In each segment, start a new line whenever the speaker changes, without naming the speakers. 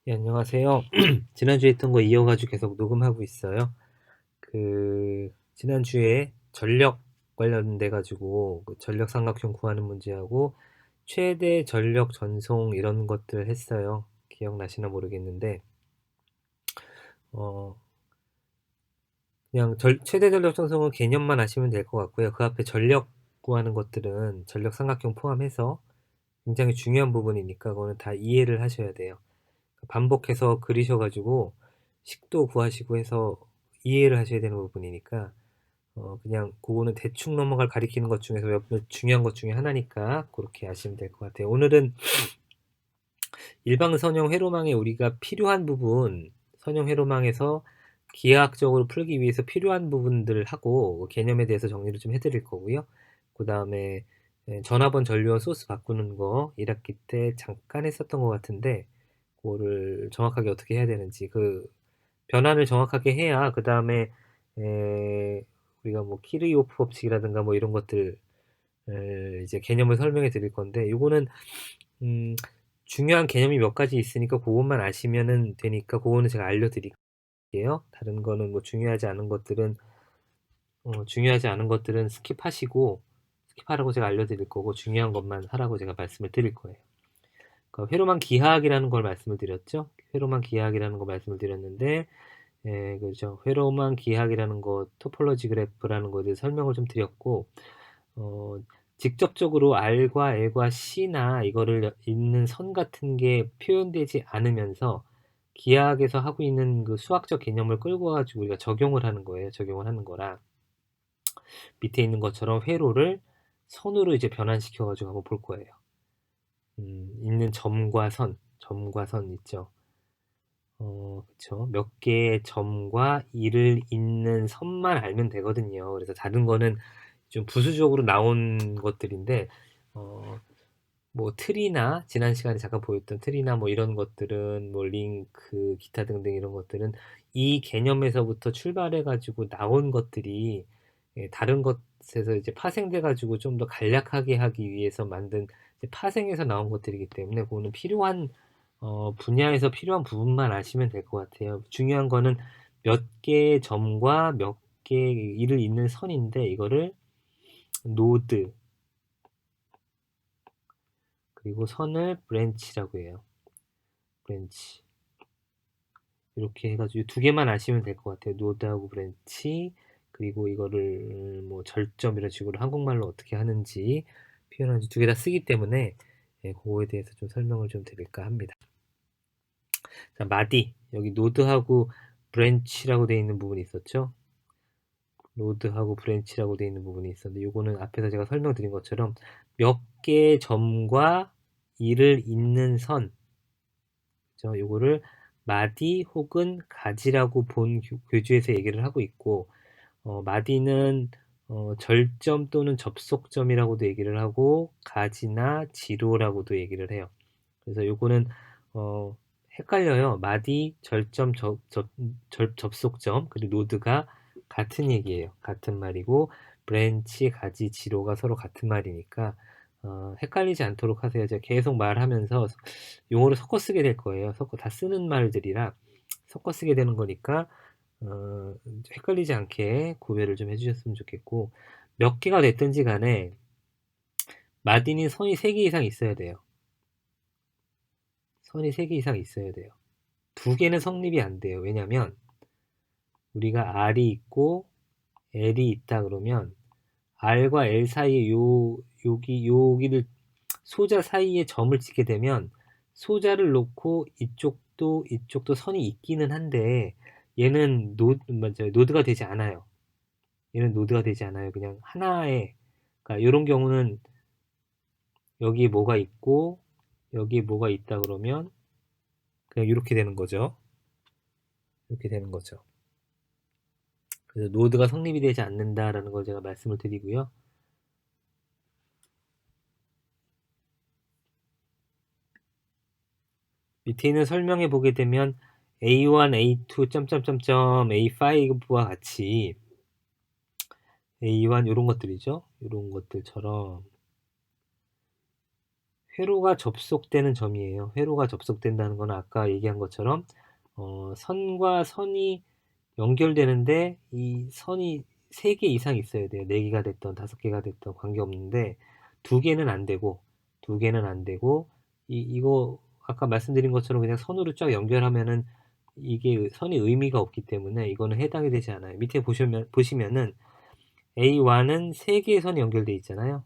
예, 안녕하세요. 지난주에 했던 거 이어가지고 계속 녹음하고 있어요. 지난주에 전력 관련돼 가지고 그 전력 삼각형 구하는 문제하고 최대 전력 전송 이런 것들 했어요. 기억나시나 모르겠는데, 어, 그냥 최대 전력 전송은 개념만 아시면 될 것 같고요. 그 앞에 전력 구하는 것들은 전력 삼각형 포함해서 굉장히 중요한 부분이니까 그거는 다 이해를 하셔야 돼요. 반복해서 그리셔가지고 식도 구하시고 해서 이해를 하셔야 되는 부분이니까 그냥 그거는 대충 넘어갈 가리키는 것 중에서 몇 중요한 것 중에 하나니까 그렇게 아시면 될 것 같아요. 오늘은 일방선형 회로망에 우리가 필요한 부분, 선형 회로망에서 기하학적으로 풀기 위해서 필요한 부분들을 하고 그 개념에 대해서 정리를 좀 해드릴 거고요. 그 다음에 전화번 전류원 소스 바꾸는 거 1학기 때 잠깐 했었던 것 같은데 그거를 정확하게 어떻게 해야 되는지 그 변환을 정확하게 해야 그 다음에 우리가 뭐 키르이호프 법칙이라든가 뭐 이런 것들 이제 개념을 설명해 드릴 건데 요거는 음, 중요한 개념이 몇 가지 있으니까 그것만 아시면은 되니까 그거는 제가 알려드릴게요. 다른 거는 뭐 중요하지 않은 것들은 스킵하라고 제가 알려드릴 거고 중요한 것만 하라고 제가 말씀을 드릴 거예요. 그러니까 회로망 기하학이라는 걸 말씀을 드렸죠. 회로망 기하학이라는 거 말씀을 드렸는데, 그렇죠. 회로망 기하학이라는 거, 토폴로지 그래프라는 거에 대해서 설명을 좀 드렸고, 어, 직접적으로 R과 L과 C나 이거를 잇는 선 같은 게 표현되지 않으면서 기하학에서 하고 있는 그 수학적 개념을 끌고 가지고 우리가 적용을 하는 거예요. 적용을 하는 거라 밑에 있는 것처럼 회로를 선으로 이제 변환시켜 가지고 한번 볼 거예요. 있는 점과 선 있죠. 그쵸. 몇 개의 점과 이를 잇는 선만 알면 되거든요. 그래서 다른 거는 좀 부수적으로 나온 것들인데, 어, 뭐 틀이나 지난 시간에 잠깐 보였던 틀이나 뭐 이런 것들은 뭐 링크 기타 등등 이런 것들은 이 개념에서부터 출발해 가지고 나온 것들이 다른 것에서 이제 파생돼 가지고 좀 더 간략하게 하기 위해서 만든 이제 파생해서 나온 것들이기 때문에 그거는 필요한 분야에서 필요한 부분만 아시면 될 것 같아요. 중요한 거는 몇 개의 점과 몇 개의 일을 잇는 선인데 이거를 노드 그리고 선을 브랜치라고 해요. 브랜치 이렇게 해가지고 두 개만 아시면 될 것 같아요. 노드하고 브랜치 그리고 이거를 뭐 절점 이런 식으로 한국말로 어떻게 하는지 표현하는지 두 개 다 쓰기 때문에 그거에 대해서 좀 설명을 좀 드릴까 합니다. 자, 마디 여기 노드하고 브랜치라고 되어 있는 부분이 있었죠. 노드하고 브랜치라고 되어 있는 부분이 있었는데 요거는 앞에서 제가 설명드린 것처럼 몇 개의 점과 이를 잇는 선 그죠? 요거를 마디 혹은 가지라고 본 교주에서 얘기를 하고 있고 마디는 절점 또는 접속점이라고도 얘기를 하고 가지나 지로라고도 얘기를 해요. 그래서 요거는 어, 헷갈려요. 마디, 절점, 접속점 그리고 노드가 같은 얘기예요. 같은 말이고 브랜치, 가지, 지로가 서로 같은 말이니까 헷갈리지 않도록 하세요. 제가 계속 말하면서 용어를 섞어 쓰게 될 거예요. 섞어 다 쓰는 말들이라 섞어 쓰게 되는 거니까 어, 헷갈리지 않게 구별을 좀 해주셨으면 좋겠고 몇 개가 됐든지 간에 마디는 선이 3개 이상 있어야 돼요. 선이 3개 이상 있어야 돼요. 2개는 성립이 안 돼요. 왜냐면 우리가 R이 있고 L이 있다 그러면 R과 L 사이에 여기를 소자 사이에 점을 찍게 되면 소자를 놓고 이쪽도 선이 있기는 한데 얘는 맞아요. 노드가 되지 않아요. 얘는 노드가 되지 않아요. 그냥 하나의 그러니까 이런 경우는 여기에 뭐가 있고 여기에 뭐가 있다 그러면 그냥 이렇게 되는 거죠. 이렇게 되는 거죠. 그래서 노드가 성립이 되지 않는다라는 걸 제가 말씀을 드리고요. 밑에 있는 설명에 보게 되면 A1, A2, 점점점점 A5와 같이 A1 이런 것들이죠. 이런 것들처럼 회로가 접속되는 점이에요. 회로가 접속된다는 건 아까 얘기한 것처럼 선과 선이 연결되는데 이 선이 3개 이상 있어야 돼요. 4개가 됐든 5개가 됐든 관계없는데 2개는 안 되고 2개는 안 되고 이거 아까 말씀드린 것처럼 그냥 선으로 쫙 연결하면은 이게 선이 의미가 없기 때문에 이거는 해당이 되지 않아요. 밑에 보시면은 A1은 3개의 선이 연결돼 있잖아요.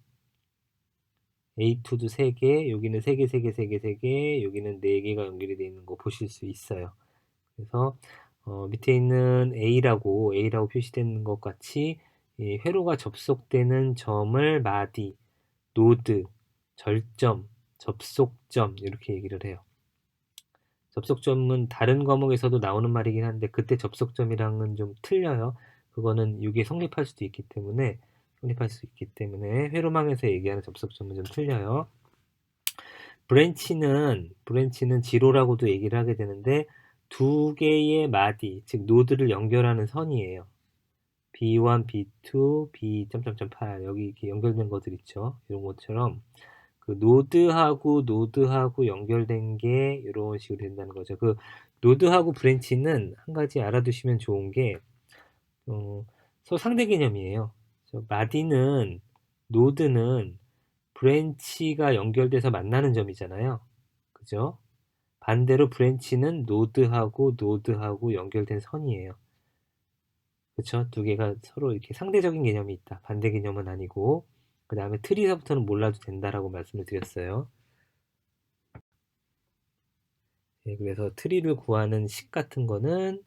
A2도 3개, 여기는 3개, 3개, 3개, 3개, 여기는 4개가 연결이 되어 있는 거 보실 수 있어요. 그래서 밑에 있는 A라고 표시되는 것 같이 이 회로가 접속되는 점을 마디, 노드, 절점, 접속점 이렇게 얘기를 해요. 접속점은 다른 과목에서도 나오는 말이긴 한데 그때 접속점이랑은 좀 틀려요. 그거는 이게 성립할 수 있기 때문에 회로망에서 얘기하는 접속점은 좀 틀려요. 브랜치는 지로라고도 얘기를 하게 되는데 2개의 마디, 즉 노드를 연결하는 선이에요. B1, B2, B.8 여기 이렇게 연결된 것들 있죠. 이런 것처럼 그 노드하고 연결된 게 이런 식으로 된다는 거죠. 그 노드하고 브랜치는 한 가지 알아두시면 좋은 게 서로 상대 개념이에요. 마디는 노드는 브랜치가 연결돼서 만나는 점이잖아요. 그죠? 반대로 브랜치는 노드하고 연결된 선이에요. 그쵸? 2개가 서로 이렇게 상대적인 개념이 있다. 반대 개념은 아니고. 그 다음에 트리서부터는 몰라도 된다라고 말씀을 드렸어요. 네, 그래서 트리를 구하는 식 같은 거는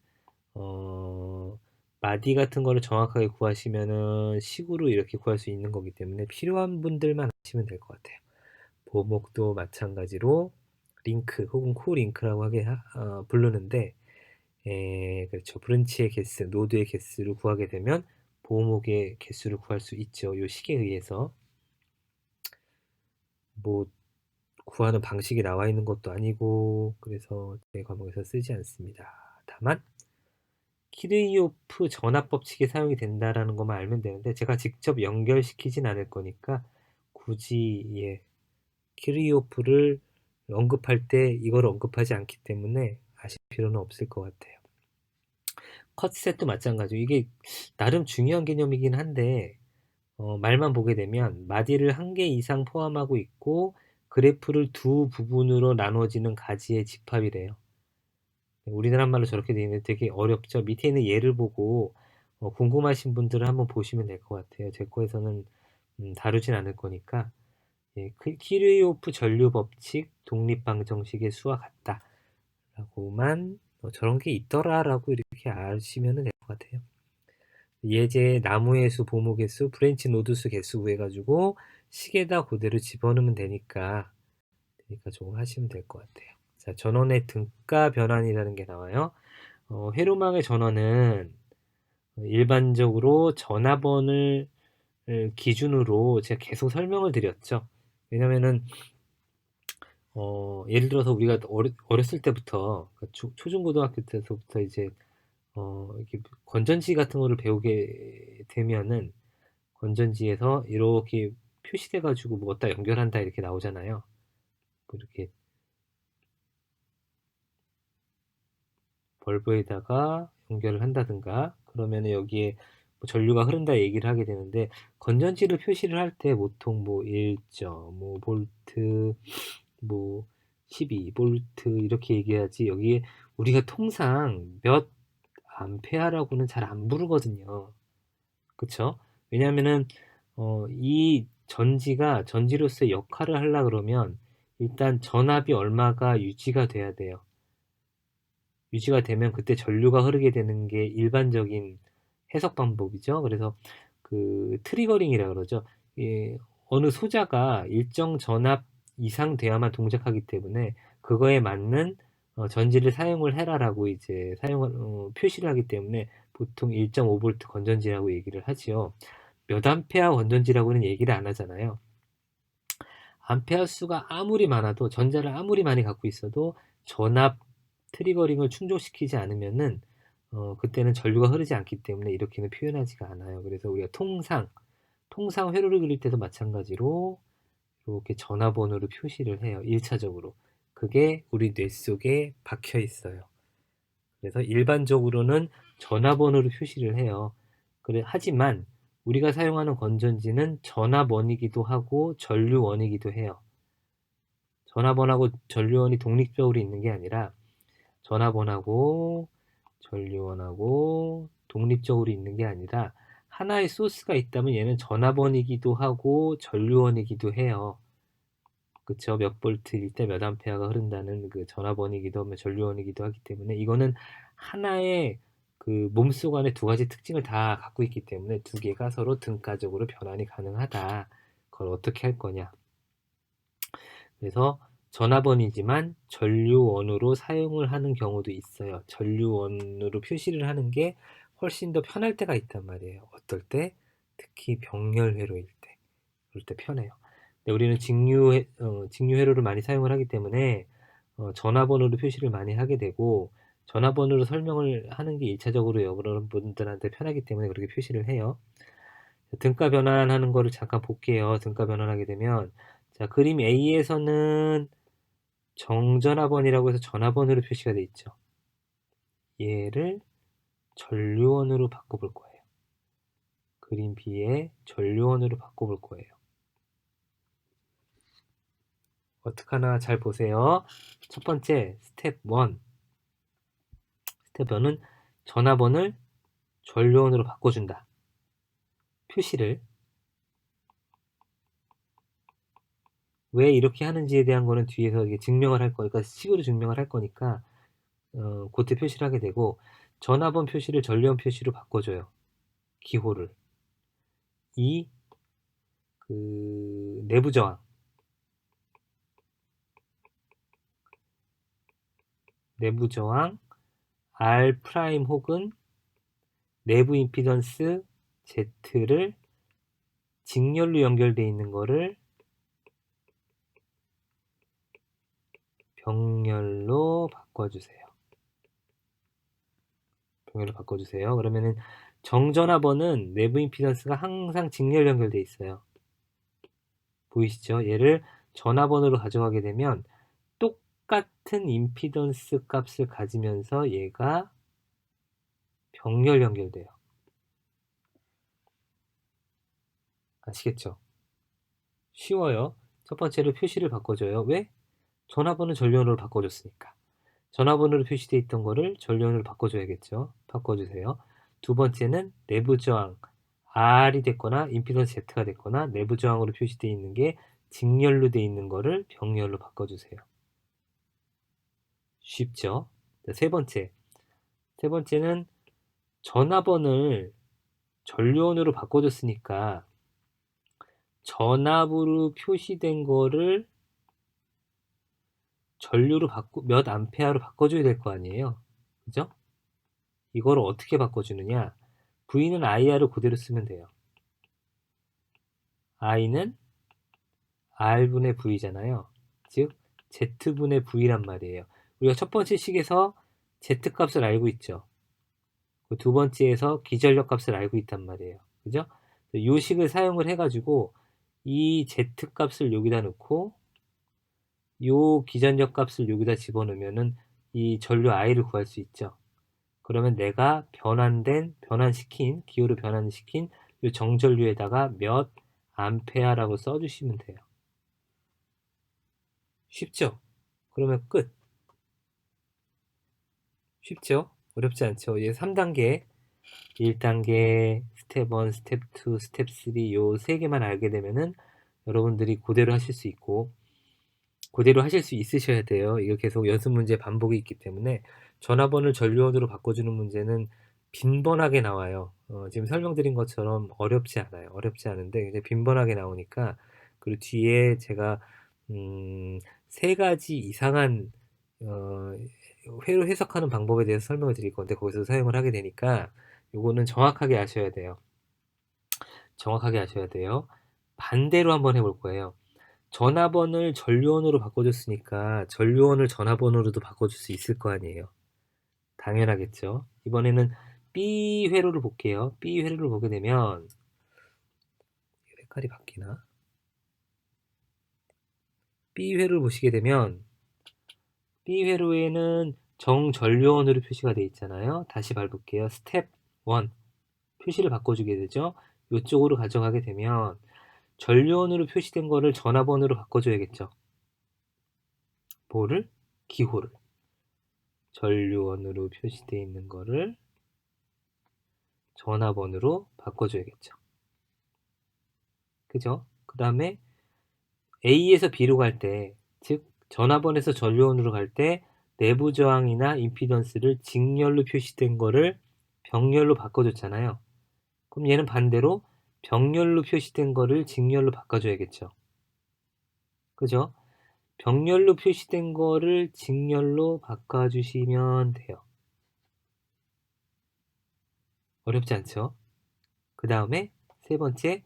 마디 같은 거를 정확하게 구하시면은 식으로 이렇게 구할 수 있는 거기 때문에 필요한 분들만 하시면 될 것 같아요. 보목도 마찬가지로 링크 혹은 코링크라고 부르는데 그렇죠. 브랜치의 개수, 노드의 개수를 구하게 되면 보목의 개수를 구할 수 있죠. 이 식에 의해서 뭐 구하는 방식이 나와 있는 것도 아니고 그래서 제 과목에서 쓰지 않습니다. 다만 키르이오프 전압 법칙이 사용이 된다라는 것만 알면 되는데 제가 직접 연결시키진 않을 거니까 굳이 키르이오프를 언급할 때 이걸 언급하지 않기 때문에 아실 필요는 없을 것 같아요. 컷셋도 마찬가지로 이게 나름 중요한 개념이긴 한데 말만 보게 되면 마디를 1개 이상 포함하고 있고 그래프를 2 부분으로 나눠지는 가지의 집합이래요. 우리나라 말로 저렇게 되어 있는데 되게 어렵죠. 밑에 있는 예를 보고 궁금하신 분들은 한번 보시면 될 것 같아요. 제 거에서는 다루진 않을 거니까 키르호프 전류 법칙 독립방정식의 수와 같다 라고만 저런 게 있더라라고 이렇게 아시면 될 것 같아요. 예제 나무의 수, 보목의 수, 브랜치 노드 수 개수 구해가지고 식에다 그대로 집어넣으면 되니까 저거 하시면 될 것 같아요. 자, 전원의 등가 변환이라는 게 나와요. 회로망의 전원은 일반적으로 전압원을 기준으로 제가 계속 설명을 드렸죠. 왜냐면은 예를 들어서 우리가 어렸을 때부터 초중고등학교 때부터 이제 이렇게 건전지 같은 거를 배우게 되면은 건전지에서 이렇게 표시돼 가지고 뭐 어디다 연결한다 이렇게 나오잖아요. 이렇게 벌브에다가 연결을 한다든가 그러면 여기에 뭐 전류가 흐른다 얘기를 하게 되는데 건전지를 표시를 할 때 보통 뭐 1.5V 뭐 12V 이렇게 얘기하지 여기에 우리가 통상 몇 암페어라고는 잘 안 부르거든요. 그쵸? 왜냐면은 이 전지가 전지로서의 역할을 하려 그러면 일단 전압이 얼마가 유지가 돼야 돼요. 유지가 되면 그때 전류가 흐르게 되는 게 일반적인 해석 방법이죠. 그래서 그 트리거링이라 그러죠. 어느 소자가 일정 전압 이상 돼야만 동작하기 때문에 그거에 맞는 전지를 사용을 해라라고 이제 표시를 하기 때문에 보통 1.5V 건전지라고 얘기를 하지요. 몇 암페어 건전지라고는 얘기를 안 하잖아요. 암페어 수가 아무리 많아도 전자를 아무리 많이 갖고 있어도 전압 트리거링을 충족시키지 않으면은 그때는 전류가 흐르지 않기 때문에 이렇게는 표현하지가 않아요. 그래서 우리가 통상 회로를 그릴 때도 마찬가지로 이렇게 전화번호로 표시를 해요. 1차적으로. 그게 우리 뇌 속에 박혀 있어요. 그래서 일반적으로는 전화번호로 표시를 해요. 하지만 우리가 사용하는 건전지는 전화번이기도 하고 전류원이기도 해요. 전화번하고 전류원이 독립적으로 있는 게 아니라 전화번하고 전류원하고 독립적으로 있는 게 아니라 하나의 소스가 있다면 얘는 전화번이기도 하고 전류원이기도 해요. 그쵸? 몇 볼트일 때 몇 암페어가 흐른다는 그 전화번이기도 하면 전류원이기도 하기 때문에 이거는 하나의 그 몸속 안에 두 가지 특징을 다 갖고 있기 때문에 두 개가 서로 등가적으로 변환이 가능하다. 그걸 어떻게 할 거냐? 그래서 전화번이지만 전류원으로 사용을 하는 경우도 있어요. 전류원으로 표시를 하는 게 훨씬 더 편할 때가 있단 말이에요. 어떨 때? 특히 병렬회로일 때. 그럴 때 편해요. 근데 우리는 직류회로를 많이 사용을 하기 때문에 전화번호로 표시를 많이 하게 되고 전화번호로 설명을 하는 게 1차적으로 여러분들한테 편하기 때문에 그렇게 표시를 해요. 등가 변환하는 거를 잠깐 볼게요. 등가 변환하게 되면 자, 그림 A에서는 정전화번이라고 해서 전화번호로 표시가 돼 있죠. 얘를 전류원으로 바꿔볼 거예요. 그림 B에 전류원으로 바꿔볼 거예요. 어떡하나 잘 보세요. 첫 번째 스텝 1. 스텝 1은 전화번호를 전류원으로 바꿔준다. 표시를 왜 이렇게 하는지에 대한 거는 뒤에서 이게 증명을 할 거니까 식으로 증명을 할 거니까 그때 표시를 하게 되고 전화번 표시를 전류원 표시로 바꿔줘요. 기호를 이 그 내부 저항 R 프라임 혹은 내부 임피던스 Z를 직렬로 연결되어 있는 거를 병렬로 바꿔주세요. 병렬로 바꿔주세요. 그러면은 정전화번은 내부 임피던스가 항상 직렬 연결되어 있어요. 보이시죠? 얘를 전화번호로 가져가게 되면 똑같은 임피던스 값을 가지면서 얘가 병렬 연결돼요. 아시겠죠? 쉬워요. 첫 번째로 표시를 바꿔줘요. 왜? 전화번호 전류원으로 바꿔줬으니까. 전화번호로 표시되어 있던 거를 전류원으로 바꿔줘야겠죠. 바꿔주세요. 두 번째는 내부 저항 R이 됐거나 임피던스 Z가 됐거나 내부 저항으로 표시되어 있는 게 직렬로 되어 있는 거를 병렬로 바꿔주세요. 쉽죠? 세 번째는 전압원을 전류원으로 바꿔줬으니까 전압으로 표시된 거를 전류로 몇 암페어로 바꿔줘야 될 거 아니에요. 그죠? 이거를 어떻게 바꿔주느냐? V는 IR을 그대로 쓰면 돼요. I는 R분의 V잖아요. 즉 Z분의 V란 말이에요. 우리가 첫 번째 식에서 Z값을 알고 있죠. 그 두 번째에서 기전력 값을 알고 있단 말이에요. 그죠? 이 식을 사용을 해가지고 이 Z값을 여기다 넣고 요 기전력 값을 여기다 집어넣으면은 이 전류 I를 구할 수 있죠. 그러면 내가 변환시킨, 기호로 변환시킨 이 정전류에다가 몇 암페어라고 써주시면 돼요. 쉽죠? 그러면 끝. 쉽죠? 어렵지 않죠? 이제 3단계, 1단계, 스텝 1, 스텝 2, 스텝 3 요 3개만 알게 되면은 여러분들이 그대로 하실 수 있고 그대로 하실 수 있으셔야 돼요. 이거 계속 연습 문제 반복이 있기 때문에 전화번호를 전류원으로 바꿔주는 문제는 빈번하게 나와요. 지금 설명드린 것처럼 어렵지 않아요. 어렵지 않은데 이제 빈번하게 나오니까 그리고 뒤에 제가 3가지 이상한 회로 해석하는 방법에 대해서 설명을 드릴 건데 거기서 사용을 하게 되니까 요거는 정확하게 아셔야 돼요. 정확하게 아셔야 돼요. 반대로 한번 해볼 거예요. 전화번호를 전류원으로 바꿔줬으니까 전류원을 전화번호로도 바꿔줄 수 있을 거 아니에요. 당연하겠죠. 이번에는 B 회로를 볼게요. B 회로를 보게 되면 색깔이 바뀌나? B회로를 보시게 되면 B회로에는 정전류원으로 표시가 되어 있잖아요. 다시 밟을게요. 스텝 1 표시를 바꿔주게 되죠. 이쪽으로 가져가게 되면 전류원으로 표시된 거를 전화번호로 바꿔줘야겠죠. 뭐를? 기호를. 전류원으로 표시되어 있는 거를 전화번호로 바꿔줘야겠죠. 그죠? 그 다음에 A에서 B로 갈 때, 즉 전화번에서 전류원으로 갈 때 내부 저항이나 임피던스를 직렬로 표시된 거를 병렬로 바꿔줬잖아요. 그럼 얘는 반대로 병렬로 표시된 거를 직렬로 바꿔줘야겠죠. 그죠? 병렬로 표시된 거를 직렬로 바꿔주시면 돼요. 어렵지 않죠? 그 다음에 세 번째,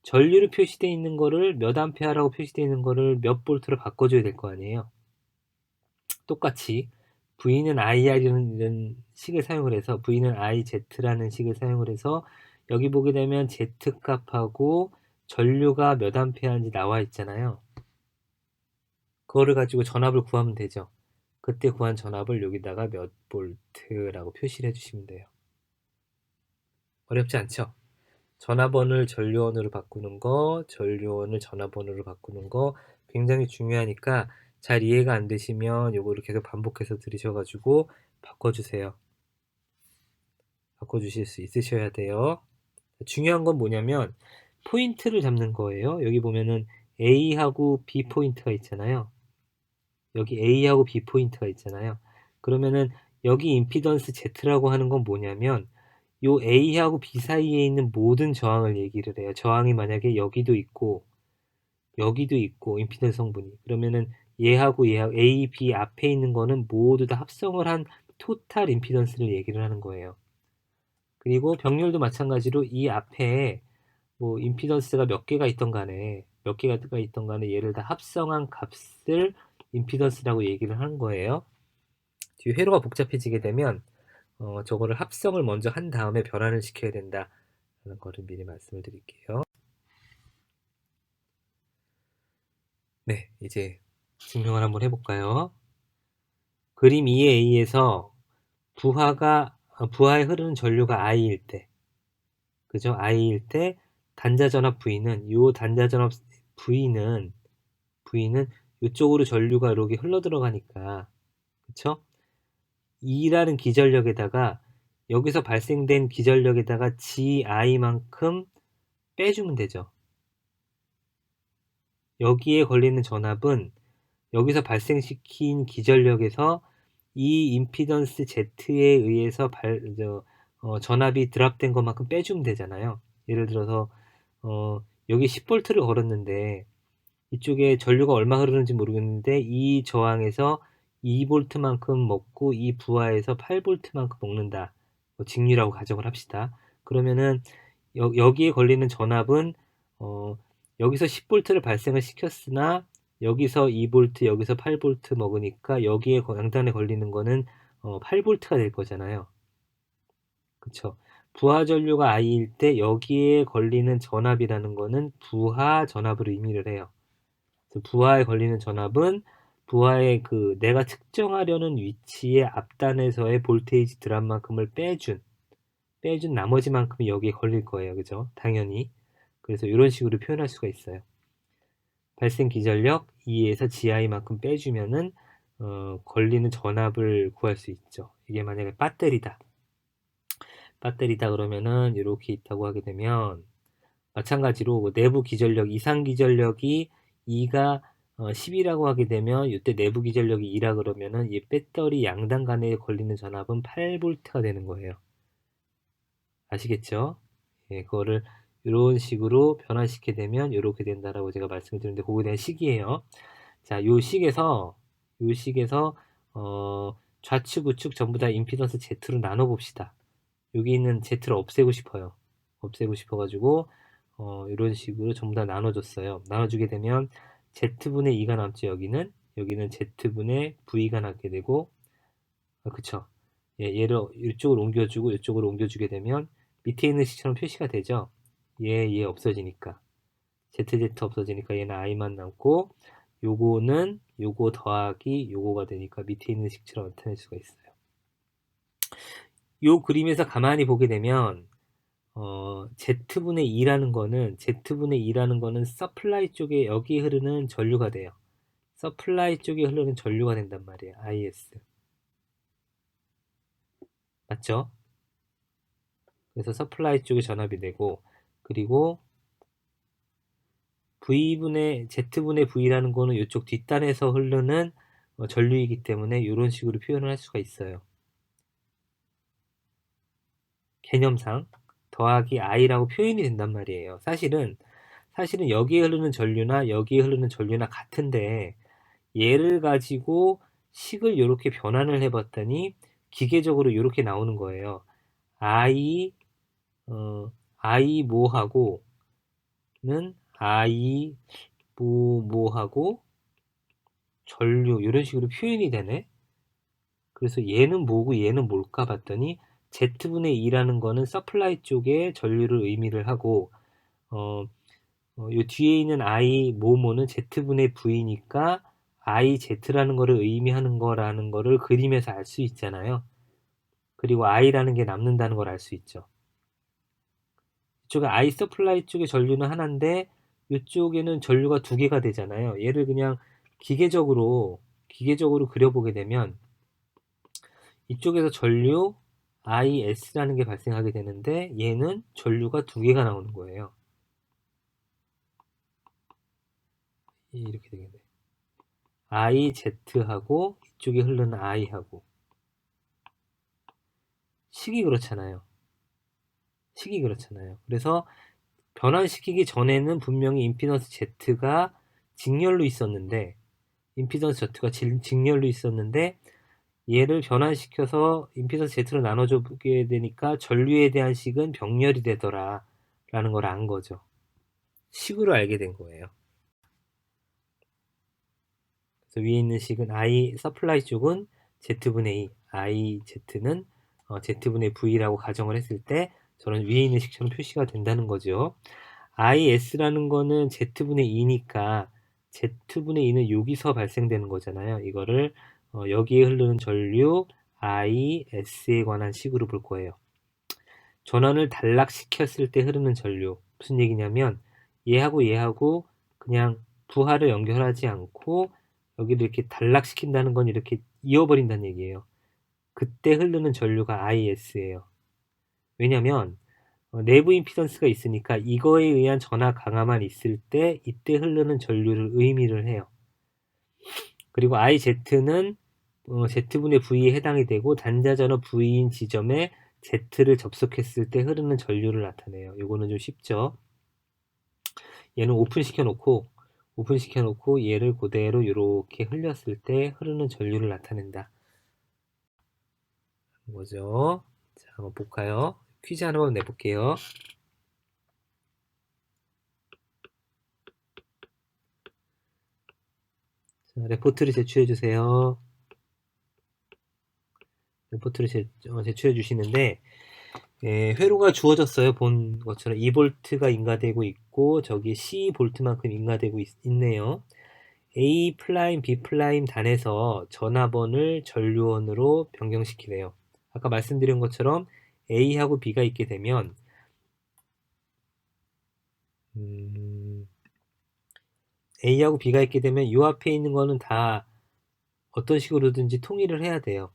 전류로 표시되어 있는 거를 몇 암페어라고 표시되어 있는 거를 몇 볼트로 바꿔줘야 될 거 아니에요. 똑같이 V는 IR이라는 식을 사용을 해서 V는 IZ라는 식을 사용을 해서 여기 보게 되면 Z 값하고 전류가 몇 암페어인지 나와 있잖아요. 그거를 가지고 전압을 구하면 되죠. 그때 구한 전압을 여기다가 몇 볼트라고 표시를 해주시면 돼요. 어렵지 않죠? 전압원을 전류원으로 바꾸는 거, 전류원을 전압원으로 바꾸는 거 굉장히 중요하니까 잘 이해가 안 되시면 요거를 계속 반복해서 들으셔가지고 바꿔주세요. 바꿔주실 수 있으셔야 돼요. 중요한 건 뭐냐면 포인트를 잡는 거예요. 여기 보면은 A하고 B 포인트가 있잖아요. 여기 A하고 B 포인트가 있잖아요. 그러면은 여기 임피던스 Z라고 하는 건 뭐냐면 요 A하고 B 사이에 있는 모든 저항을 얘기를 해요. 저항이 만약에 여기도 있고 임피던스 성분이 그러면은 얘하고 A, B 앞에 있는 거는 모두 다 합성을 한 토탈 임피던스를 얘기를 하는 거예요. 그리고 병렬도 마찬가지로 이 앞에 뭐 임피던스가 몇 개가 있던 간에 얘를 다 합성한 값을 임피던스라고 얘기를 하는 거예요. 뒤에 회로가 복잡해지게 되면 저거를 합성을 먼저 한 다음에 변환을 시켜야 된다는 거를 미리 말씀을 드릴게요. 네, 이제 증명을 한번 해볼까요? 그림 2의 A에서 부하에 흐르는 전류가 I일 때, 그죠? I일 때 단자전압 V는 요 단자전압 V는 이쪽으로 전류가 이렇게 흘러 들어가니까, 그쵸? E라는 기전력에다가 여기서 발생된 기전력에다가 GI만큼 빼주면 되죠. 여기에 걸리는 전압은 여기서 발생시킨 기전력에서 이 임피던스 Z에 의해서 전압이 드랍된 것만큼 빼주면 되잖아요. 예를 들어서 여기 10V를 걸었는데 이쪽에 전류가 얼마 흐르는지 모르겠는데 이 저항에서 2V만큼 먹고 이 부하에서 8V만큼 먹는다. 직류라고 가정을 합시다. 그러면은 여기에 걸리는 전압은 여기서 10V를 발생을 시켰으나 여기서 2V, 여기서 8V 먹으니까 여기에 양단에 걸리는 거는 8V가 될 거잖아요. 그쵸? 부하 전류가 I일 때 여기에 걸리는 전압이라는 거는 부하 전압을 의미를 해요. 부하에 걸리는 전압은 부하의 내가 측정하려는 위치의 앞단에서의 볼테이지 드랍만큼을 빼준 나머지만큼이 여기에 걸릴 거예요. 그죠? 당연히. 그래서 이런 식으로 표현할 수가 있어요. 발생 기전력 2에서 GI만큼 빼주면은 걸리는 전압을 구할 수 있죠. 이게 만약에 배터리다 그러면은 이렇게 있다고 하게 되면 마찬가지로 뭐 내부 기전력, 이상 기전력이 2가 10이라고 하게 되면 이때 내부 기전력이 2라 그러면은 이 배터리 양단 간에 걸리는 전압은 8V가 되는 거예요. 아시겠죠? 예, 그거를 이런 식으로 변화시키게 되면 이렇게 된다라고 제가 말씀을 드렸는데 그거에 대한 식이에요. 자, 요 식에서 좌측 우측 전부 다 임피던스 Z로 나눠 봅시다. 여기 있는 Z를 없애고 싶어요. 없애고 싶어가지고 이런 식으로 전부 다 나눠줬어요. 나눠주게 되면 Z분의 2가 남죠. 여기는 Z분의 V가 남게 되고 그쵸. 예, 얘를 이쪽으로 옮겨주고 이쪽으로 옮겨주게 되면 밑에 있는 식처럼 표시가 되죠. 얘 없어지니까 ZZ 없어지니까 얘는 I만 남고 요거는 요거 더하기 요거가 되니까 밑에 있는 식처럼 나타낼 수가 있어요. 요 그림에서 가만히 보게 되면 Z분의 2라는 거는 서플라이 쪽에 여기 흐르는 전류가 돼요. 서플라이 쪽에 흐르는 전류가 된단 말이에요. IS. 맞죠? 그래서 서플라이 쪽에 전압이 되고, 그리고 Z분의 V라는 거는 이쪽 뒷단에서 흐르는 전류이기 때문에 이런 식으로 표현을 할 수가 있어요. 개념상 더하기 I라고 표현이 된단 말이에요. 사실은 여기에 흐르는 전류나 여기에 흐르는 전류나 같은데, 얘를 가지고 식을 이렇게 변환을 해봤더니 기계적으로 이렇게 나오는 거예요. I 뭐하고는 I 뭐하고 전류 이런 식으로 표현이 되네. 그래서 얘는 뭐고 얘는 뭘까 봤더니 Z분의 2라는 거는 서플라이 쪽에 전류를 의미를 하고, 요 뒤에 있는 I 뭐뭐는 Z분의 V니까 IZ라는 거를 의미하는 거라는 거를 그림에서 알 수 있잖아요. 그리고 I라는 게 남는다는 걸 알 수 있죠. 이쪽에 I 서플라이 쪽에 전류는 하나인데 이쪽에는 전류가 두 개가 되잖아요. 얘를 그냥 기계적으로 그려보게 되면 이쪽에서 전류 IS라는 게 발생하게 되는데 얘는 전류가 두 개가 나오는 거예요. 이렇게 되겠네. IZ하고 이쪽에 흐르는 I하고 식이 그렇잖아요. 그래서 변환시키기 전에는 분명히 임피던스 Z가 직렬로 있었는데 얘를 변환시켜서 임피던스 Z로 나눠주게 되니까 전류에 대한 식은 병렬이 되더라 라는 걸 안 거죠. 식으로 알게 된 거예요. 그래서 위에 있는 식은 I 서플라이 쪽은 Z분의 2, IZ는 Z분의 V라고 가정을 했을 때 저는 위에 있는 식처럼 표시가 된다는 거죠. IS라는 거는 Z분의 2니까 Z분의 2는 여기서 발생되는 거잖아요. 이거를 여기에 흐르는 전류 IS에 관한 식으로 볼 거예요. 전원을 단락시켰을 때 흐르는 전류. 무슨 얘기냐면 얘하고 그냥 부하를 연결하지 않고 여기를 이렇게 단락시킨다는 건 이렇게 이어버린다는 얘기예요. 그때 흐르는 전류가 IS예요. 왜냐면 내부 임피던스가 있으니까 이거에 의한 전하 강화만 있을 때 이때 흐르는 전류를 의미를 해요. 그리고 IZ는 Z분의 V에 해당이 되고 단자전원 V인 지점에 Z를 접속했을 때 흐르는 전류를 나타내요. 요거는 좀 쉽죠. 얘는 오픈시켜 놓고 얘를 그대로 이렇게 흘렸을 때 흐르는 전류를 나타낸다. 뭐죠? 자, 한번 볼까요? 퀴즈 한번 내볼게요. 자, 레포트를 제출해 주세요. 레포트를 제출해 주시는데 회로가 주어졌어요. 본 것처럼 2볼트가 인가되고 있고 저기 C 볼트만큼 인가되고 있네요. A 플라임 B 플라임 단에서 전압원을 전류원으로 변경시키래요. 아까 말씀드린 것처럼 A하고 B가 있게 되면 A하고 B가 있게 되면 이 앞에 있는 거는 다 어떤 식으로든지 통일을 해야 돼요.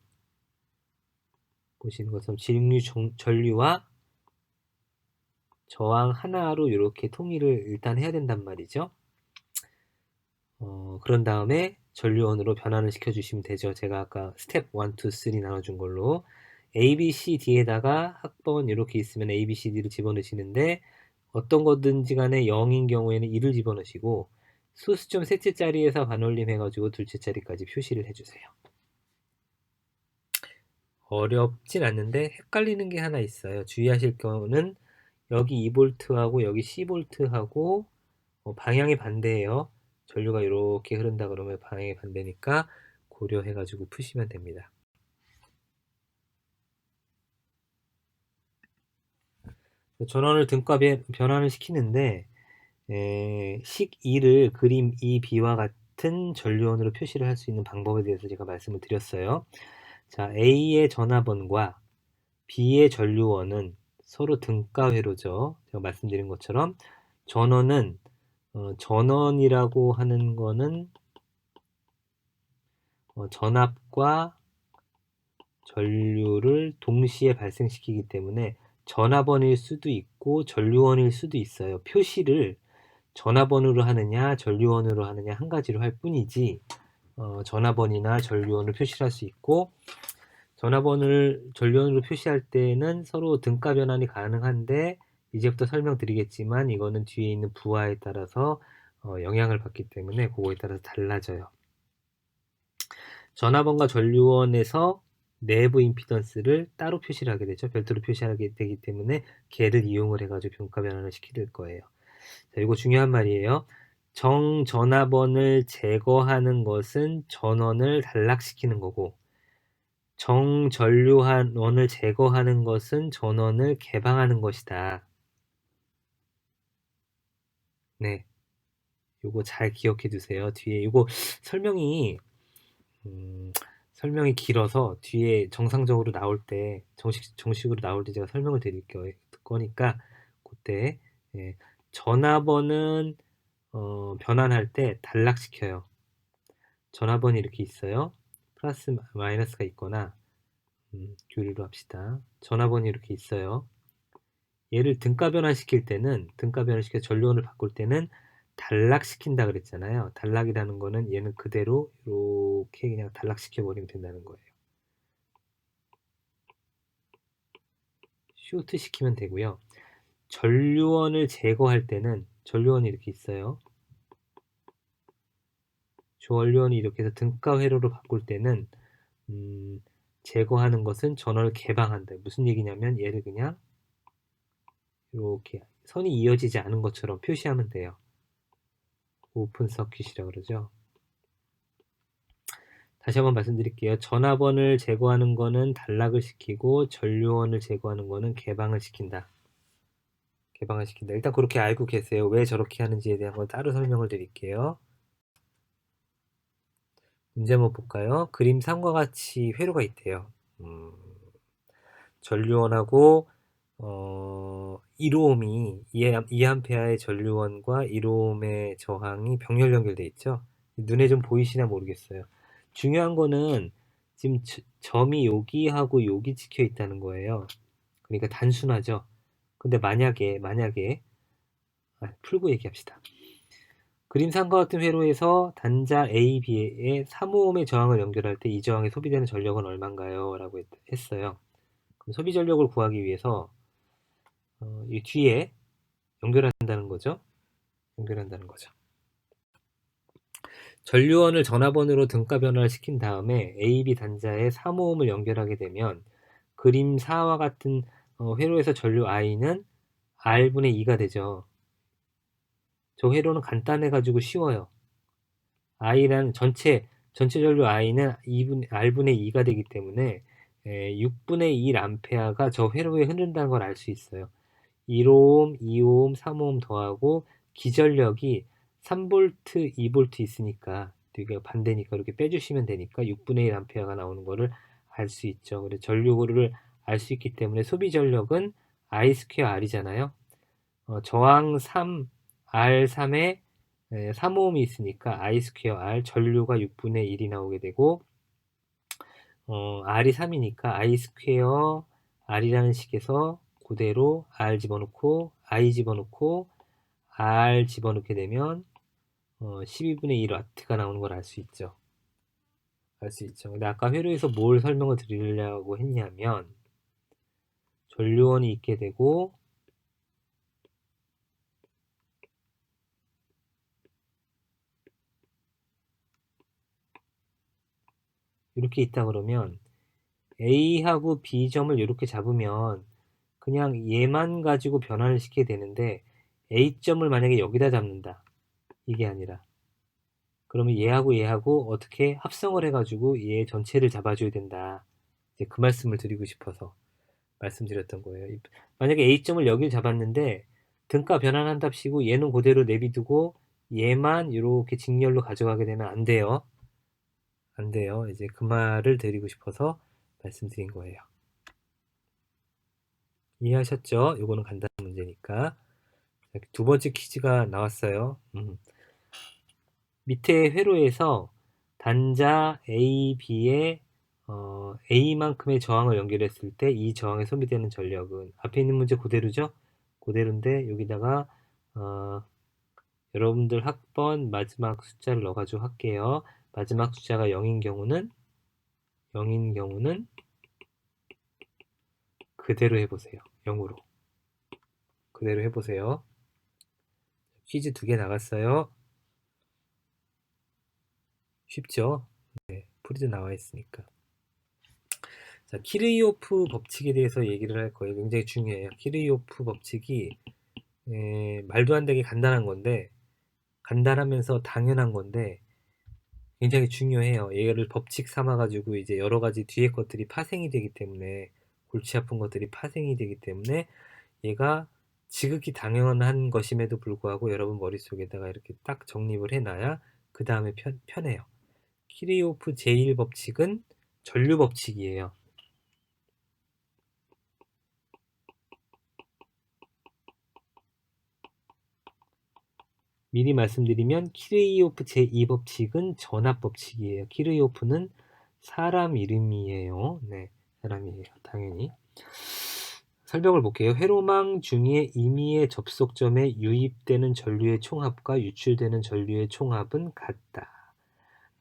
보시는 것처럼 직류 전류와 저항 하나로 이렇게 통일을 일단 해야 된단 말이죠. 그런 다음에 전류원으로 변환을 시켜주시면 되죠. 제가 아까 스텝 1, 2, 3 나눠준 걸로 A, B, C, D에다가 학번 이렇게 있으면 A, B, C, D를 집어넣으시는데 어떤 거든지 간에 0인 경우에는 2를 집어넣으시고 소수점 셋째 자리에서 반올림 해가지고 둘째 자리까지 표시를 해주세요. 어렵진 않는데 헷갈리는 게 하나 있어요. 주의하실 거는 여기 2볼트하고 여기 C볼트하고 방향이 반대예요. 전류가 이렇게 흐른다 그러면 방향이 반대니까 고려해가지고 푸시면 됩니다. 전원을 등값에 변환을 시키는데 식 2를 그림 2B와 같은 전류원으로 표시를 할 수 있는 방법에 대해서 제가 말씀을 드렸어요. 자, A의 전화번과 B의 전류원은 서로 등가 회로죠. 제가 말씀드린 것처럼 전원은 전원이라고 하는 거는 전압과 전류를 동시에 발생시키기 때문에 전화번일 수도 있고 전류원일 수도 있어요. 표시를 전화번으로 하느냐 전류원으로 하느냐 한 가지로 할 뿐이지 전화번이나 전류원을 표시할 수 있고 전화번을 전류원으로 표시할 때는 서로 등가 변환이 가능한데 이제부터 설명드리겠지만 이거는 뒤에 있는 부하에 따라서 영향을 받기 때문에 그거에 따라서 달라져요. 전화번과 전류원에서 내부 임피던스를 따로 표시를 하게 되죠. 별도로 표시하게 되기 때문에 걔를 이용을 해가지고 등가 변환을 시킬 거예요. 자, 이거 중요한 말이에요. 정전화번을 제거하는 것은 전원을 단락시키는 거고 정전류원을 제거하는 것은 전원을 개방하는 것이다. 네, 요거 잘 기억해 두세요. 뒤에 요거 설명이 설명이 길어서 뒤에 정상적으로 나올 때 정식으로 나올 때 제가 설명을 드릴 거니까 그때 예, 전화번은 변환할 때 단락시켜요. 전화번이 이렇게 있어요. 플러스 마이너스가 있거나 교류로 합시다. 전화번이 이렇게 있어요. 얘를 등가 변환시킬 때는 등가 변환시켜 전류원을 바꿀 때는 단락시킨다 그랬잖아요. 단락이라는 거는 얘는 그대로 이렇게 그냥 단락시켜 버리면 된다는 거예요. 쇼트 시키면 되고요. 전류원을 제거할 때는 전류원이 이렇게 있어요. 전류원이 이렇게 해서 등가 회로로 바꿀 때는 제거하는 것은 전원을 개방한다. 무슨 얘기냐면 얘를 그냥 이렇게 선이 이어지지 않은 것처럼 표시하면 돼요. 오픈 서킷이라고 그러죠. 다시 한번 말씀드릴게요. 전화번을 제거하는 거는 단락을 시키고 전류원을 제거하는 거는 개방을 시킨다. 개방을 시킨다. 일단 그렇게 알고 계세요. 왜 저렇게 하는지에 대한 건 따로 설명을 드릴게요. 문제 한번 볼까요? 그림 3과 같이 회로가 있대요. 전류원하고 1ohm이 2A의 전류원과 1ohm의 저항이 병렬 연결되어 있죠. 눈에 좀 보이시나 모르겠어요. 중요한 거는 지금 점이 여기하고 여기 찍혀 있다는 거예요. 그러니까 단순하죠. 근데 만약에 풀고 얘기합시다. 그림 3과 같은 회로에서 단자 A, B에 3ohm의 저항을 연결할 때 이 저항에 소비되는 전력은 얼마인가요? 라고 했어요. 그럼 소비 전력을 구하기 위해서 이 뒤에 연결한다는 거죠. 전류원을 전화번으로 등가 변화를 시킨 다음에 AB 단자에 3ohm을 연결하게 되면 그림 4와 같은 회로에서 전류 I는 R분의 2가 되죠. 저 회로는 간단해가지고 쉬워요. I라는 전체 전류 I는 R분의 2가 되기 때문에 6분의 1A가 저 회로에 흐른다는 걸 알 수 있어요. 1ohm, 2ohm, 3ohm 더하고 기전력이 3V, 2V 있으니까 이게 반대니까 이렇게 빼주시면 되니까 6분의 1 암페어가 나오는 거를 알 수 있죠. 그래서 전류를 알 수 있기 때문에 소비 전력은 I 스퀘어 R이잖아요. 저항 3, R3에 3ohm이 있으니까 I 스퀘어 R 전류가 6분의 1이 나오게 되고 R이 3이니까 I 스퀘어 R이라는 식에서 그대로 R 집어넣고 I 집어넣고 R 집어넣게 되면 12분의 1W가 나오는 걸 알 수 있죠. 근데 아까 회로에서 뭘 설명을 드리려고 했냐면 전류원이 있게 되고 이렇게 있다 그러면 A하고 B점을 이렇게 잡으면 그냥 얘만 가지고 변환을 시키게 되는데 A점을 만약에 여기다 잡는다. 이게 아니라 그러면 얘하고 어떻게 합성을 해가지고 얘 전체를 잡아줘야 된다. 이제 그 말씀을 드리고 싶어서 말씀드렸던 거예요. 만약에 A점을 여길 잡았는데 등가 변환한답시고 얘는 그대로 내비두고 얘만 이렇게 직렬로 가져가게 되면 안 돼요. 안 돼요. 이제 그 말을 드리고 싶어서 말씀드린 거예요. 이해하셨죠? 요거는 간단한 문제니까. 두 번째 퀴즈가 나왔어요. 밑에 회로에서 단자 A, B에 A만큼의 저항을 연결했을 때 이 저항에 소비되는 전력은 앞에 있는 문제 그대로죠? 그대로인데 여기다가 여러분들 학번 마지막 숫자를 넣어가지고 할게요. 마지막 숫자가 0인 경우는 그대로 해보세요. 0으로. 그대로 해보세요. 퀴즈 2개 나갔어요. 쉽죠? 네, 풀이도 나와 있으니까. 자, 키르이오프 법칙에 대해서 얘기를 할 거예요. 굉장히 중요해요. 키르이오프 법칙이 말도 안 되게 간단한 건데, 간단하면서 당연한 건데 굉장히 중요해요. 얘를 법칙 삼아가지고 이제 여러 가지 뒤에 것들이 파생이 되기 때문에, 골치 아픈 것들이 파생이 되기 때문에 얘가 지극히 당연한 것임에도 불구하고 여러분 머릿속에다가 이렇게 딱 정립을 해놔야 그 다음에 편해요. 키르이오프 제1법칙은 전류법칙이에요. 미리 말씀드리면 키르이오프 제2법칙은 전압법칙이에요. 키르이오프는 사람 이름이에요. 네, 사람이에요. 당연히. 설명을 볼게요. 회로망 중의 임의의 접속점에 유입되는 전류의 총합과 유출되는 전류의 총합은 같다.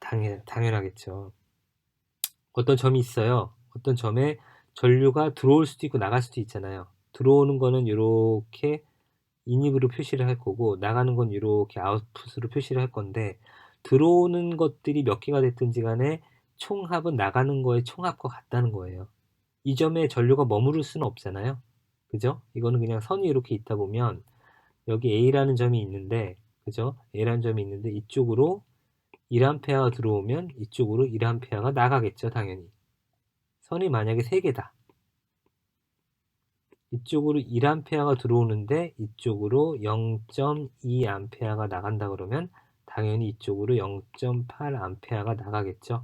당연하겠죠. 어떤 점이 있어요. 어떤 점에 전류가 들어올 수도 있고 나갈 수도 있잖아요. 들어오는 거는 이렇게 인입으로 표시를 할 거고 나가는 건 이렇게 아웃풋으로 표시를 할 건데, 들어오는 것들이 몇 개가 됐든지 간에 총합은 나가는 거의 총합과 같다는 거예요. 이 점에 전류가 머무를 수는 없잖아요. 그죠? 이거는 그냥 선이 이렇게 있다 보면 여기 A라는 점이 있는데, 그죠? A라는 점이 있는데 이쪽으로 1A가 들어오면 이쪽으로 1A가 나가겠죠, 당연히. 선이 만약에 3개다. 이쪽으로 1A가 들어오는데 이쪽으로 0.2A가 나간다 그러면 당연히 이쪽으로 0.8A가 나가겠죠.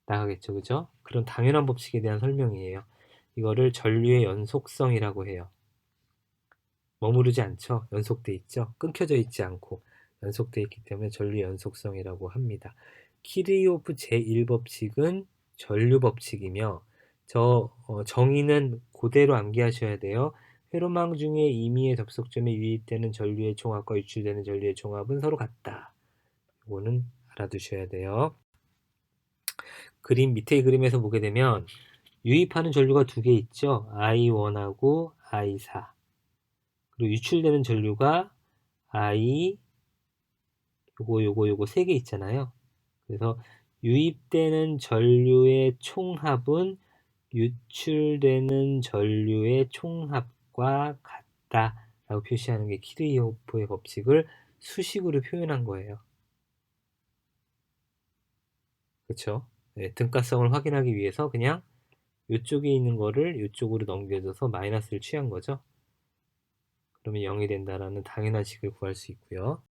나가겠죠. 그죠? 그런 당연한 법칙에 대한 설명이에요. 이거를 전류의 연속성이라고 해요. 머무르지 않죠. 연속돼 있죠. 끊겨져 있지 않고 연속돼 있기 때문에 전류 연속성이라고 합니다. 키르이오프 제1법칙은 전류 법칙이며 정의는 그대로 암기하셔야 돼요. 회로망 중에 임의의 접속점에 유입되는 전류의 총합과 유출되는 전류의 총합은 서로 같다. 이거는 알아두셔야 돼요. 그림 밑에 그림에서 보게 되면 유입하는 전류가 2개 있죠. I1하고 I4. 그리고 유출되는 전류가 I 요거 3개 있잖아요. 그래서 유입되는 전류의 총합은 유출되는 전류의 총합과 같다라고 표시하는 게 키르이호프의 법칙을 수식으로 표현한 거예요. 그렇죠? 네, 등가성을 확인하기 위해서 그냥 이쪽에 있는 거를 이쪽으로 넘겨줘서 마이너스를 취한 거죠. 그러면 0이 된다라는 당연한 식을 구할 수 있고요.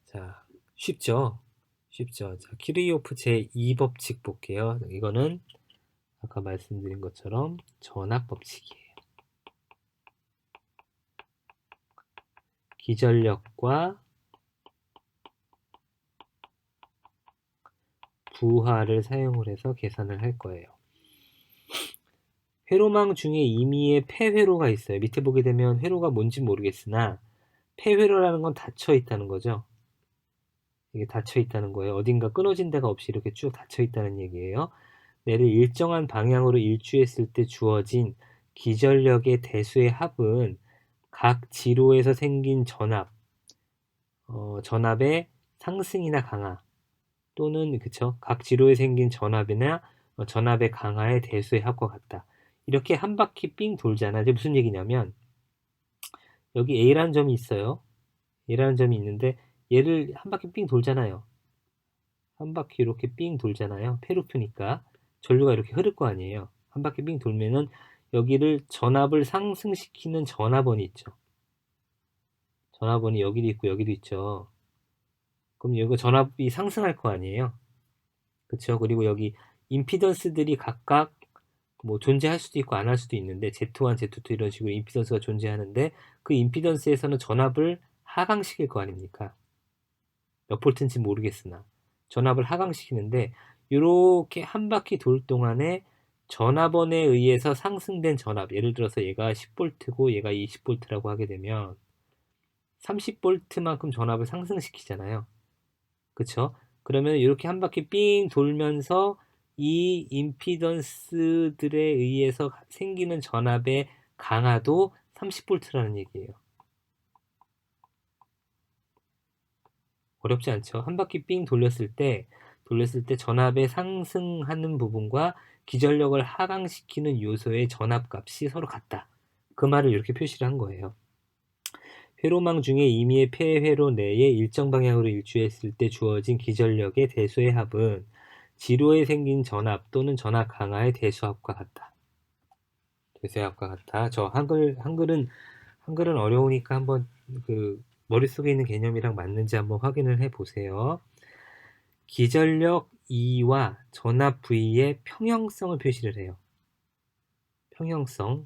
자, 쉽죠? 쉽죠? 자, 키르이호프 제2법칙 볼게요. 이거는 아까 말씀드린 것처럼 전압법칙이에요. 기전력과 부하를 사용을 해서 계산을 할 거예요. 회로망 중에 임의의 폐회로가 있어요. 밑에 보게 되면 회로가 뭔지 모르겠으나 폐회로라는 건 닫혀 있다는 거죠. 이게 닫혀 있다는 거예요. 어딘가 끊어진 데가 없이 이렇게 쭉 닫혀 있다는 얘기예요. 얘를 일정한 방향으로 일주했을 때 주어진 기전력의 대수의 합은 각 지로에서 생긴 전압의 상승이나 강하 또는 각 지로에 생긴 전압이나 전압의 강하의 대수의 합과 같다. 이렇게 한 바퀴 삥 돌잖아. 이게 무슨 얘기냐면 여기 A라는 점이 있어요. A라는 점이 있는데 얘를 한 바퀴 삥 돌잖아요. 한 바퀴 이렇게 삥 돌잖아요. 페루프니까 전류가 이렇게 흐를 거 아니에요. 한 바퀴 삥 돌면은 여기를 전압을 상승시키는 전압원이 있죠. 전압원이 여기도 있고 여기도 있죠. 그럼 이거 전압이 상승할 거 아니에요? 그쵸? 그리고 여기 임피던스들이 각각 뭐 존재할 수도 있고 안 할 수도 있는데 Z1, Z2 이런 식으로 임피던스가 존재하는데 그 임피던스에서는 전압을 하강시킬 거 아닙니까? 몇 볼트인지 모르겠으나 전압을 하강시키는데 이렇게 한 바퀴 돌 동안에 전압원에 의해서 상승된 전압, 예를 들어서 얘가 10V고 얘가 20V라고 하게 되면 30V만큼 전압을 상승시키잖아요. 그쵸? 그러면 이렇게 한 바퀴 삥 돌면서 이 임피던스들에 의해서 생기는 전압의 강화도 30V라는 얘기예요. 어렵지 않죠? 한 바퀴 삥 돌렸을 때 전압의 상승하는 부분과 기전력을 하강시키는 요소의 전압값이 서로 같다. 그 말을 이렇게 표시를 한 거예요. 회로망 중에 임의의 폐회로 내에 일정 방향으로 일주했을 때 주어진 기전력의 대수의 합은 지로에 생긴 전압 또는 전압 강화의 대수합과 같다. 대수의 합과 같다. 저 한글은 어려우니까 한번 그 머릿속에 있는 개념이랑 맞는지 한번 확인을 해 보세요. 기전력 E와 전압 V의 평형성을 표시를 해요. 평형성.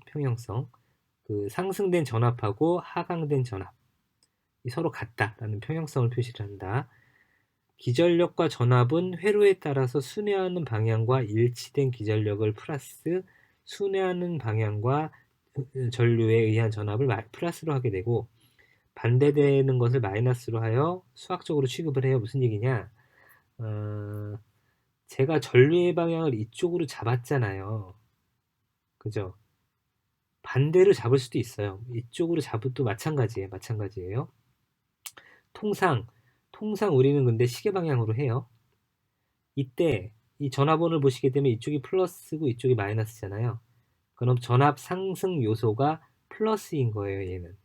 그 상승된 전압하고 하강된 전압. 서로 같다라는 평형성을 표시를 한다. 기전력과 전압은 회로에 따라서 순회하는 방향과 일치된 기전력을 플러스 순회하는 방향과 전류에 의한 전압을 플러스로 하게 되고 반대되는 것을 마이너스로 하여 수학적으로 취급을 해요. 무슨 얘기냐? 제가 전류의 방향을 이쪽으로 잡았잖아요. 그죠? 반대로 잡을 수도 있어요. 이쪽으로 잡아도 마찬가지예요. 통상 우리는 근데 시계 방향으로 해요. 이때 이 전압원을 보시게 되면 이쪽이 플러스고 이쪽이 마이너스잖아요. 그럼 전압 상승 요소가 플러스인 거예요, 얘는.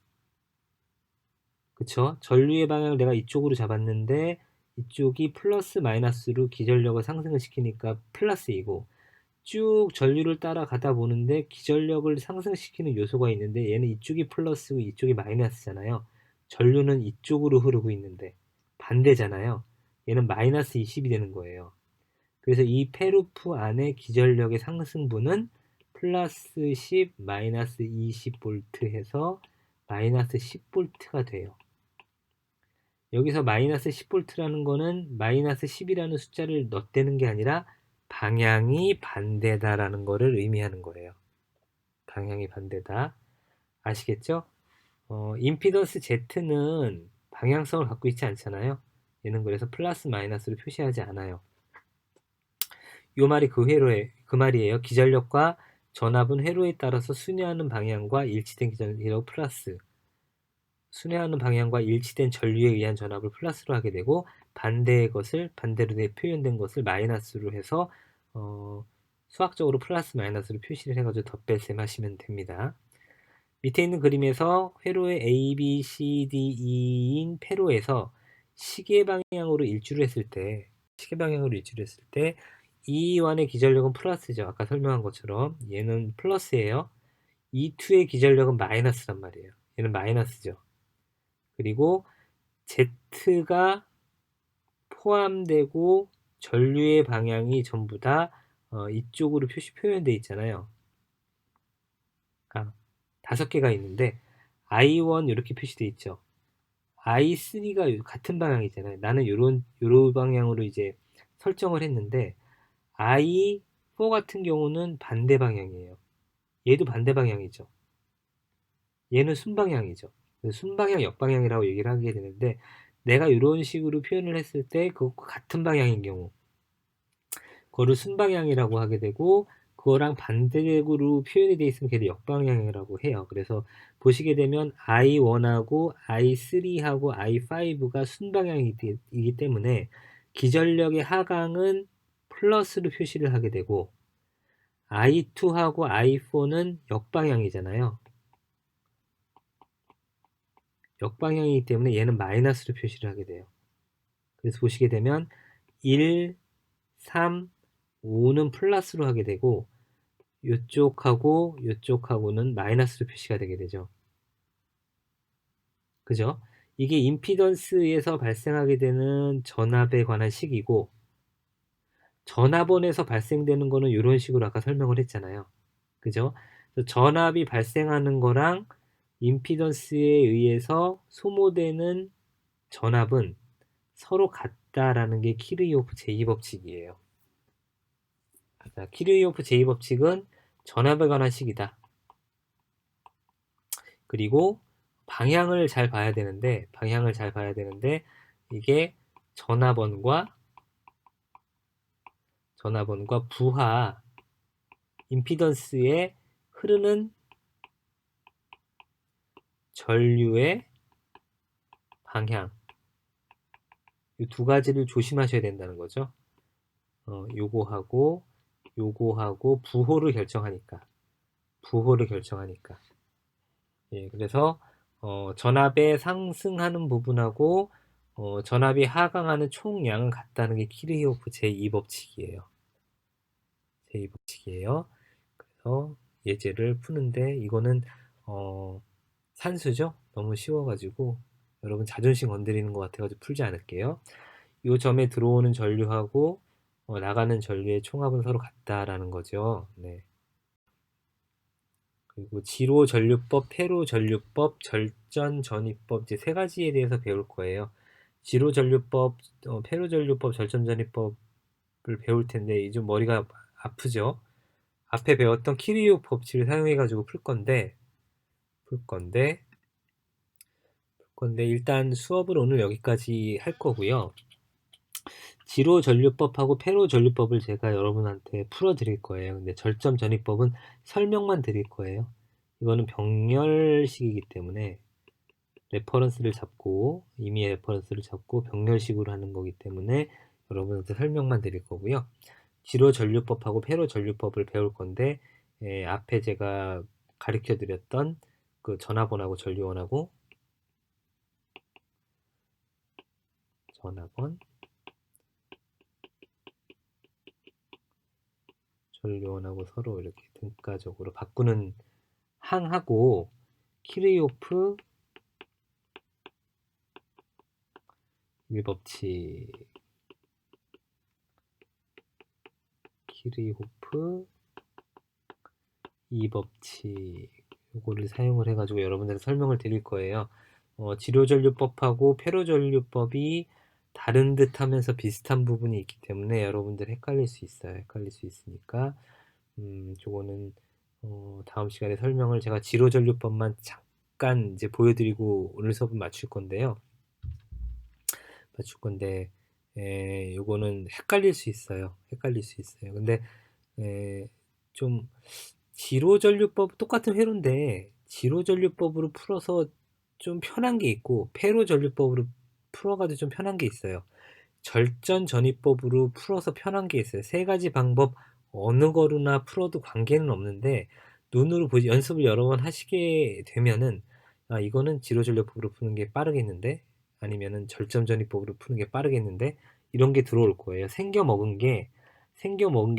그쵸? 전류의 방향을 내가 이쪽으로 잡았는데 이쪽이 플러스 마이너스로 기전력을 상승을 시키니까 플러스이고 쭉 전류를 따라가다 보는데 기전력을 상승시키는 요소가 있는데 얘는 이쪽이 플러스고 이쪽이 마이너스잖아요. 전류는 이쪽으로 흐르고 있는데 반대잖아요. 얘는 마이너스 20이 되는 거예요. 그래서 이 페루프 안의 기전력의 상승분은 플러스 10 마이너스 20V 해서 마이너스 10V가 돼요. 여기서 마이너스 10V라는 거는 마이너스 10이라는 숫자를 넣대는 게 아니라 방향이 반대다라는 거를 의미하는 거예요. 방향이 반대다. 아시겠죠? 임피던스 Z는 방향성을 갖고 있지 않잖아요. 얘는 그래서 플러스 마이너스로 표시하지 않아요. 요 말이 그 말이에요. 기전력과 전압은 회로에 따라서 순회하는 방향과 일치된 기전력 플러스 순회하는 방향과 일치된 전류에 의한 전압을 플러스로 하게 되고 반대로 표현된 것을 마이너스로 해서 수학적으로 플러스 마이너스로 표시를 해가지고 덧뺄셈 하시면 됩니다. 밑에 있는 그림에서 회로의 A, B, C, D, E인 회로에서 시계 방향으로 일주를 했을 때 E1의 기전력은 플러스죠. 아까 설명한 것처럼 얘는 플러스예요. E2의 기전력은 마이너스란 말이에요. 얘는 마이너스죠. 그리고 Z가 포함되고 전류의 방향이 전부 다 이쪽으로 표현되어 있잖아요. 아, 5개가 있는데 I1 이렇게 표시되어 있죠. I3가 같은 방향이잖아요. 나는 요런 방향으로 이제 설정을 했는데 I4 같은 경우는 반대 방향이에요. 얘도 반대 방향이죠. 얘는 순방향이죠. 순방향, 역방향이라고 얘기를 하게 되는데 내가 이런 식으로 표현을 했을 때 그것과 같은 방향인 경우 그거를 순방향이라고 하게 되고 그거랑 반대로 표현이 되어 있으면 걔를 역방향이라고 해요. 그래서 보시게 되면 I1하고 I3하고 I5가 순방향이기 때문에 기전력의 하강은 플러스로 표시를 하게 되고 I2하고 I4는 역방향이잖아요. 역방향이기 때문에 얘는 마이너스로 표시를 하게 돼요. 그래서 보시게 되면 1, 3, 5는 플러스로 하게 되고 요쪽하고는 마이너스로 표시가 되게 되죠. 그죠? 이게 임피던스에서 발생하게 되는 전압에 관한 식이고 전압원에서 발생되는 거는 요런 식으로 아까 설명을 했잖아요. 그죠? 그래서 전압이 발생하는 거랑 임피던스에 의해서 소모되는 전압은 서로 같다라는 게 키르이호프 제2법칙이에요. 자, 키르이호프 제2법칙은 전압에 관한 식이다. 그리고 방향을 잘 봐야 되는데 이게 전압원과 부하 임피던스에 흐르는 전류의 방향 이 두 가지를 조심하셔야 된다는 거죠. 요거하고 부호를 결정하니까 예, 그래서 전압에 상승하는 부분하고 전압이 하강하는 총량은 같다는 게 키르히호프 제2법칙이에요. 그래서 예제를 푸는데 이거는 산수죠. 너무 쉬워가지고 여러분 자존심 건드리는 것 같아가지고 풀지 않을게요. 요 점에 들어오는 전류하고 나가는 전류의 총합은 서로 같다라는 거죠. 네. 그리고 지로전류법, 페로전류법, 절전전이법 이제 세 가지에 대해서 배울 거예요. 지로전류법, 페로전류법, 절전전이법을 배울 텐데 이제 좀 머리가 아프죠. 앞에 배웠던 키리오 법칙을 사용해가지고 풀 건데 일단 수업을 오늘 여기까지 할 거고요. 지로전류법하고 페로전류법을 제가 여러분한테 풀어드릴 거예요. 근데 절점전이법은 설명만 드릴 거예요. 이거는 병렬식이기 때문에 임의의 레퍼런스를 잡고 병렬식으로 하는 거기 때문에 여러분한테 설명만 드릴 거고요. 지로전류법하고 페로전류법을 배울 건데 앞에 제가 가르쳐 드렸던 그 전압원하고 전류원하고 전류원하고 서로 이렇게 등가적으로 바꾸는 항하고 키르이호프 1법칙 키르이호프 2법칙 요거를 사용을 해가지고 여러분들한테 설명을 드릴 거예요. 지로전류법하고 페로전류법이 다른 듯 하면서 비슷한 부분이 있기 때문에 여러분들 헷갈릴 수 있으니까 저거는 다음 시간에 설명을 제가 지로전류법만 잠깐 이제 보여드리고 오늘 수업은 마칠 건데 요거는 헷갈릴 수 있어요. 근데 좀 지로전류법 똑같은 회로인데 지로전류법으로 풀어서 좀 편한 게 있고 페로전류법으로 풀어가지고 좀 편한 게 있어요. 절전전이법으로 풀어서 편한 게 있어요. 세 가지 방법 어느 거로나 풀어도 관계는 없는데 눈으로 보지 연습을 여러 번 하시게 되면은 이거는 지로전류법으로 푸는 게 빠르겠는데 아니면은 절전전이법으로 푸는 게 빠르겠는데 이런 게 들어올 거예요. 생겨 먹은 게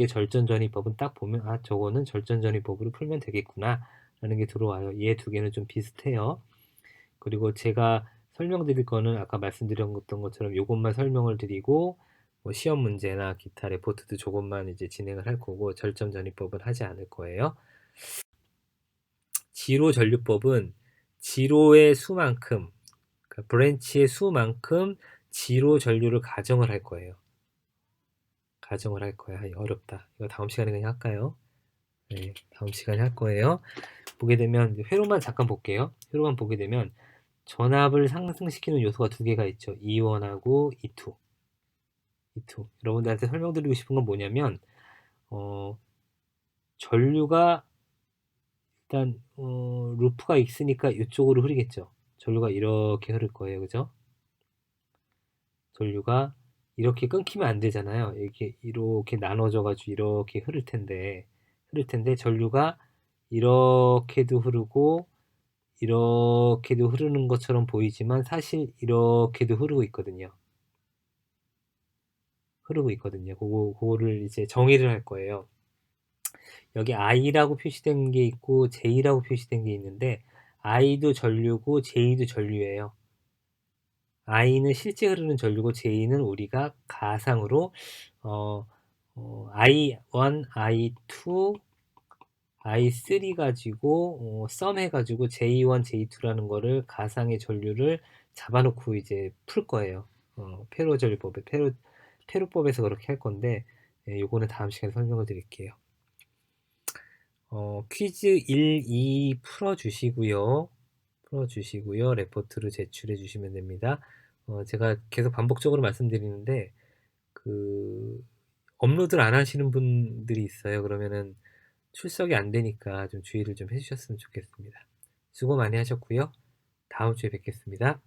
절전전이법은 딱 보면 저거는 절전전이법으로 풀면 되겠구나 라는 게 들어와요. 얘 두 개는 좀 비슷해요. 그리고 제가 설명드릴 거는 아까 말씀드렸던 것처럼 요것만 설명을 드리고 뭐 시험 문제나 기타 레포트도 조금만 이제 진행을 할 거고 절전전이법은 하지 않을 거예요. 지로 전류법은 지로의 수만큼 그러니까 브랜치의 수만큼 지로 전류를 가정을 할 거예요. 어렵다. 이거 다음 시간에 그냥 할까요? 네, 다음 시간에 할 거예요. 보게 되면 회로만 잠깐 볼게요. 회로만 보게 되면 전압을 상승시키는 요소가 두 개가 있죠. E1하고 E2. 여러분들한테 설명드리고 싶은 건 뭐냐면 전류가 일단 루프가 있으니까 이쪽으로 흐르겠죠. 전류가 이렇게 흐를 거예요. 그죠? 전류가 이렇게 끊기면 안 되잖아요. 이렇게 나눠져 가지고 이렇게 흐를 텐데 전류가 이렇게도 흐르고 이렇게도 흐르는 것처럼 보이지만 사실 이렇게도 흐르고 있거든요. 그거를 이제 정의를 할 거예요. 여기 I라고 표시된 게 있고 J라고 표시된 게 있는데 I도 전류고 J도 전류예요. I는 실제 흐르는 전류고 J는 우리가 가상으로 어 I1, I2, I3 가지고 썸 해 가지고 J1, J2라는 거를 가상의 전류를 잡아 놓고 이제 풀 거예요. 페로 전류법에 페로법에서 그렇게 할 건데 예 요거는 다음 시간에 설명을 드릴게요. 퀴즈 1, 2 풀어 주시고요. 레포트를 제출해 주시면 됩니다. 제가 계속 반복적으로 말씀드리는데 그 업로드를 안 하시는 분들이 있어요. 그러면은 출석이 안 되니까 좀 주의를 좀 해 주셨으면 좋겠습니다. 수고 많이 하셨고요. 다음 주에 뵙겠습니다.